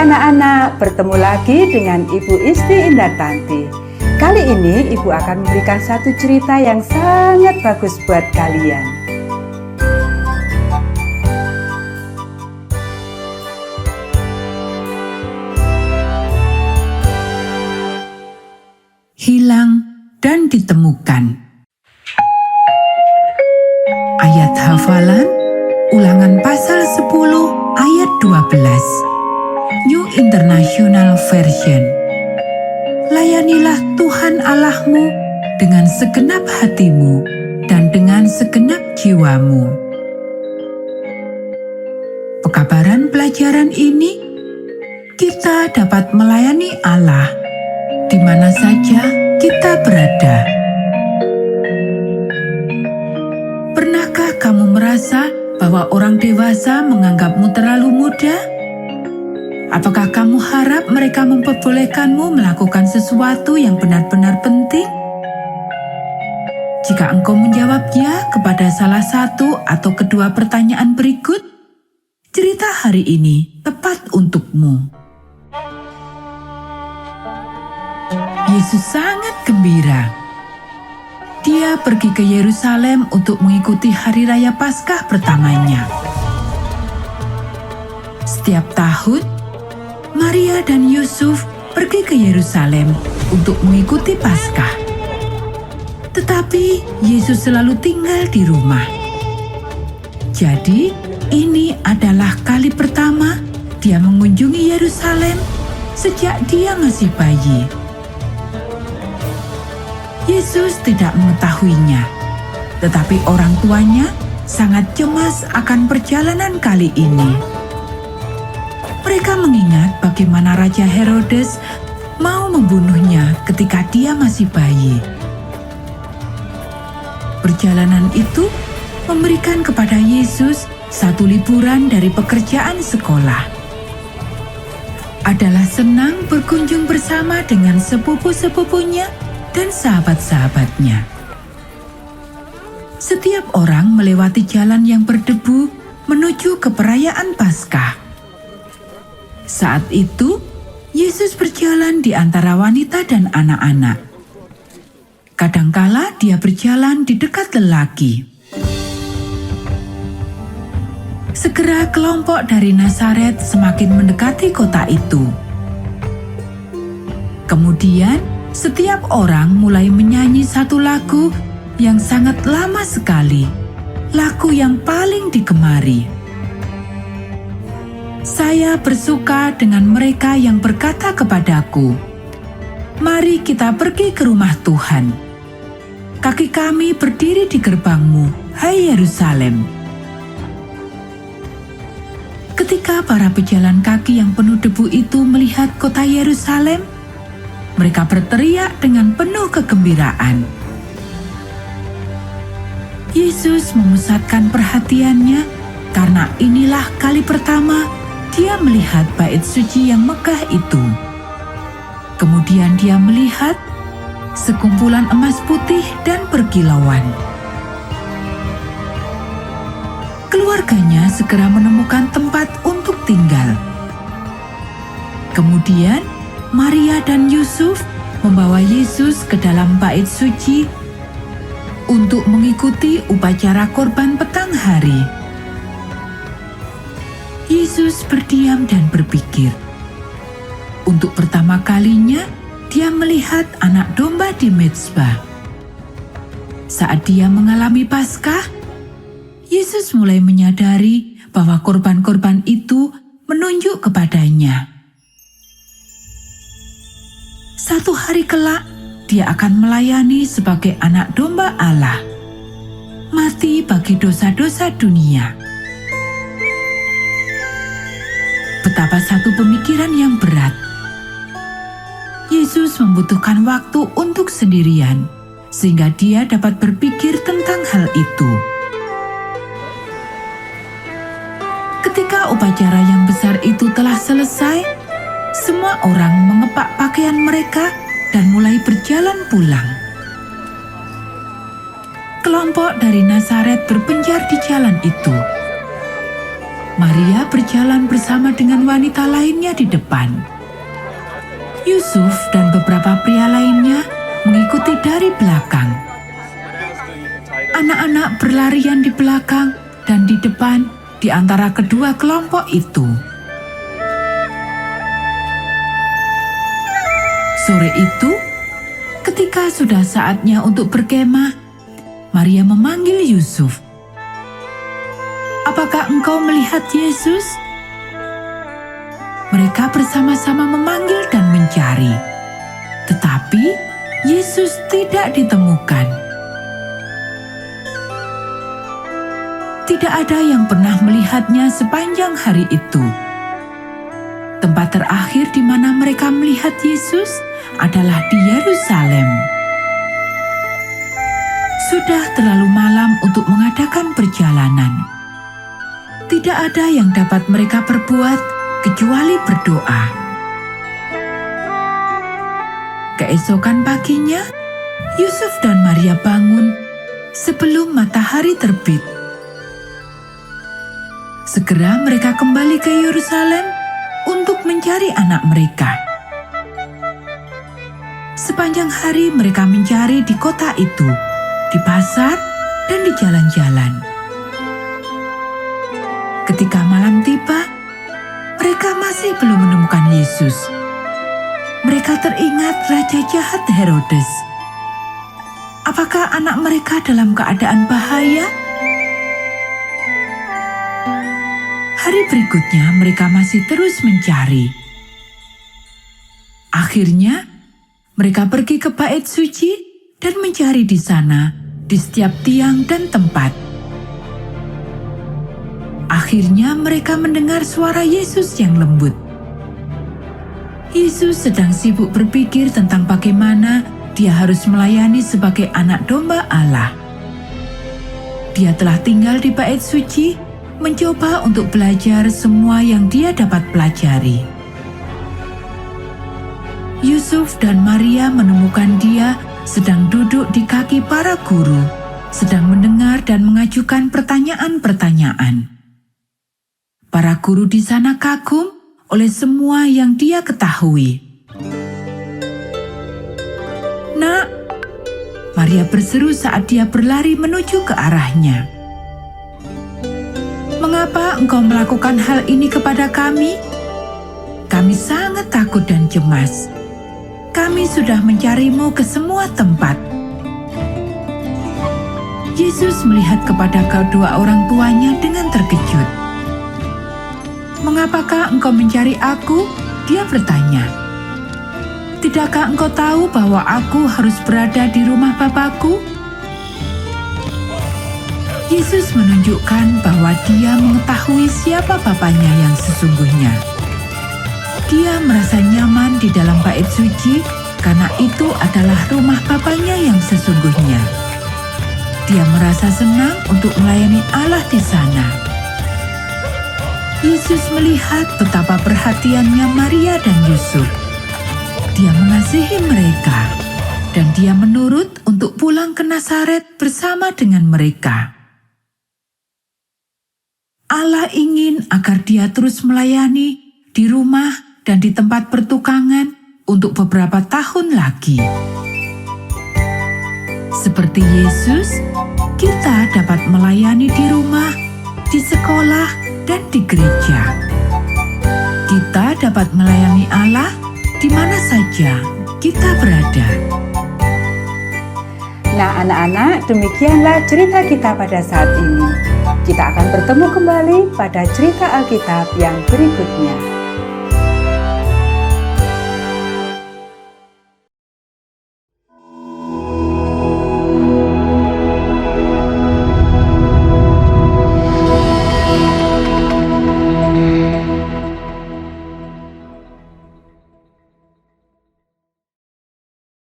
anak-anak, bertemu lagi dengan Ibu Isti Indartanti. Kali ini Ibu akan memberikan satu cerita yang sangat bagus buat kalian. Hilang dan ditemukan. Ayat hafalan Ulangan pasal 10 ayat 12. New International Version. Layanilah Tuhan Allahmu dengan segenap hatimu dan dengan segenap jiwamu. Pekabaran pelajaran ini, kita dapat melayani Allah di mana saja kita berada. Pernahkah kamu merasa bahwa orang dewasa menganggapmu terlalu muda? Apakah kamu harap mereka memperbolehkanmu melakukan sesuatu yang benar-benar penting? Jika engkau menjawabnya kepada salah satu atau kedua pertanyaan berikut, cerita hari ini tepat untukmu. Yesus sangat gembira. Dia pergi ke Yerusalem untuk mengikuti hari raya Paskah pertamanya. Setiap tahun, Maria dan Yusuf pergi ke Yerusalem untuk mengikuti Paskah. Tetapi Yesus selalu tinggal di rumah. Jadi, ini adalah kali pertama dia mengunjungi Yerusalem sejak dia masih bayi. Yesus tidak mengetahuinya, tetapi orang tuanya sangat cemas akan perjalanan kali ini. Mereka mengingat bagaimana Raja Herodes mau membunuhnya ketika dia masih bayi. Perjalanan itu memberikan kepada Yesus satu liburan dari pekerjaan sekolah. Adalah senang berkunjung bersama dengan sepupu-sepupunya dan sahabat-sahabatnya. Setiap orang melewati jalan yang berdebu menuju ke perayaan Paskah. Saat itu, Yesus berjalan di antara wanita dan anak-anak. Kadangkala dia berjalan di dekat lelaki. Segera kelompok dari Nazaret semakin mendekati kota itu. Kemudian, setiap orang mulai menyanyi satu lagu yang sangat lama sekali, lagu yang paling digemari. Saya bersuka dengan mereka yang berkata kepadaku, "Mari kita pergi ke rumah Tuhan. Kaki kami berdiri di gerbangmu, hai Yerusalem." Ketika para pejalan kaki yang penuh debu itu melihat kota Yerusalem, mereka berteriak dengan penuh kegembiraan. Yesus memusatkan perhatiannya karena inilah kali pertama dia melihat bait suci yang megah itu. Kemudian dia melihat sekumpulan emas putih dan berkilauan. Keluarganya segera menemukan tempat untuk tinggal. Kemudian Maria dan Yusuf membawa Yesus ke dalam bait suci untuk mengikuti upacara korban petang hari. Yesus berdiam dan berpikir. Untuk pertama kalinya, dia melihat anak domba di mezbah. Saat dia mengalami Paskah, Yesus mulai menyadari bahwa korban-korban itu menunjuk kepadanya. Satu hari kelak, dia akan melayani sebagai anak domba Allah, mati bagi dosa-dosa dunia. Betapa satu pemikiran yang berat. Yesus membutuhkan waktu untuk sendirian, sehingga dia dapat berpikir tentang hal itu. Ketika upacara yang besar itu telah selesai, semua orang mengepak pakaian mereka dan mulai berjalan pulang. Kelompok dari Nazaret berpencar di jalan itu. Maria berjalan bersama dengan wanita lainnya di depan. Yusuf dan beberapa pria lainnya mengikuti dari belakang. Anak-anak berlarian di belakang dan di depan di antara kedua kelompok itu. Sore itu, ketika sudah saatnya untuk berkemah, Maria memanggil Yusuf. "Apakah engkau melihat Yesus?" Mereka bersama-sama memanggil dan mencari. Tetapi Yesus tidak ditemukan. Tidak ada yang pernah melihatnya sepanjang hari itu. Tempat terakhir di mana mereka melihat Yesus adalah di Yerusalem. Sudah terlalu malam untuk mengadakan perjalanan. Tidak ada yang dapat mereka perbuat kecuali berdoa. Keesokan paginya, Yusuf dan Maria bangun sebelum matahari terbit. Segera mereka kembali ke Yerusalem untuk mencari anak mereka. Sepanjang hari mereka mencari di kota itu, di pasar, dan di jalan-jalan. Ketika malam tiba, mereka masih belum menemukan Yesus. Mereka teringat raja jahat Herodes. Apakah anak mereka dalam keadaan bahaya? Hari berikutnya mereka masih terus mencari. Akhirnya, mereka pergi ke bait suci dan mencari di sana, di setiap tiang dan tempat. Akhirnya mereka mendengar suara Yesus yang lembut. Yesus sedang sibuk berpikir tentang bagaimana dia harus melayani sebagai anak domba Allah. Dia telah tinggal di bait suci, mencoba untuk belajar semua yang dia dapat pelajari. Yusuf dan Maria menemukan dia sedang duduk di kaki para guru, sedang mendengar dan mengajukan pertanyaan-pertanyaan. Para guru di sana kagum oleh semua yang dia ketahui. "Nak," Maria berseru saat dia berlari menuju ke arahnya. "Mengapa engkau melakukan hal ini kepada kami? Kami sangat takut dan cemas. Kami sudah mencarimu ke semua tempat." Yesus melihat kepada kedua orang tuanya dengan terkejut. "Mengapakah engkau mencari aku?" dia bertanya. "Tidakkah engkau tahu bahwa aku harus berada di rumah Bapakku?" Yesus menunjukkan bahwa dia mengetahui siapa Bapaknya yang sesungguhnya. Dia merasa nyaman di dalam bait suci karena itu adalah rumah Bapaknya yang sesungguhnya. Dia merasa senang untuk melayani Allah di sana. Yesus melihat betapa perhatiannya Maria dan Yusuf. Dia mengasihi mereka, dan dia menurut untuk pulang ke Nazaret bersama dengan mereka. Allah ingin agar dia terus melayani di rumah dan di tempat pertukangan untuk beberapa tahun lagi. Seperti Yesus, kita dapat melayani di rumah, di sekolah, dan di gereja. Kita dapat melayani Allah di mana saja kita berada. Nah anak-anak, demikianlah cerita kita pada saat ini. Kita akan bertemu kembali pada cerita Alkitab yang berikutnya.